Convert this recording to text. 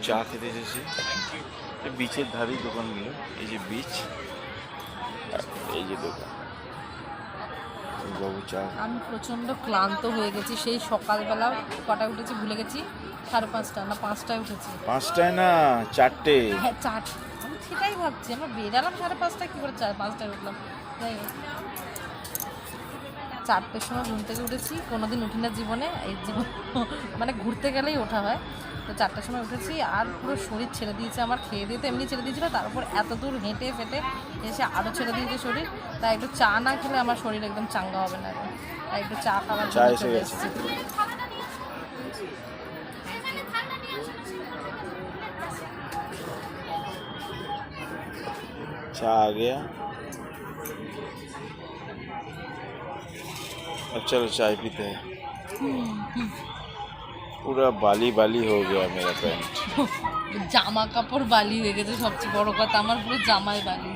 চা খেতে এসেছি। এই বিচের ধারেই দোকানগুলো, এই যে বিচ, এই যে দোকান। বাবু চা। আমি প্রচণ্ড ক্লান্ত হয়ে গেছি, সেই সকালবেলা কটায় উঠেছি ভুলে গেছি, 5:30 না 5টায় উঠেছি। 5টায় না 4টে। হ্যাঁ 4, আমি সেটাই ভাবছি, আমরা বেরালাম 5:30টায়, কী করে 5টায় উঠলাম। যাই হোক 4টের সময় ঘুম থেকে উঠেছি, কোনোদিন উঠি না জীবনে, এই জীবন মানে ঘুরতে গেলেই ওঠা হয়। তো 4টার সময় উঠেছি, আর পুরো শরীর ছেড়ে দিয়েছে আমার, খেয়ে দিয়ে তো এমনি ছেড়ে দিয়েছিলো, তারপর এত দূর হেঁটে ফেটে এসে আরও ছেড়ে দিয়েছে শরীর। তাই একটু চা না খেলে আমার শরীর একদম চাঙ্গা হবে না এখন। তাই একটু চা খাওয়ার চা জন্য এসে চলে গেছে। এসেছি। चा आ गया। अब चलो चाय पीते हैं। पूरा बाली बाली हो गया मेरा पैंट। জামা কাপড় বালি হয়ে গেছে, সবচেয়ে বড় কথা আমার পুরো জামাই বালি।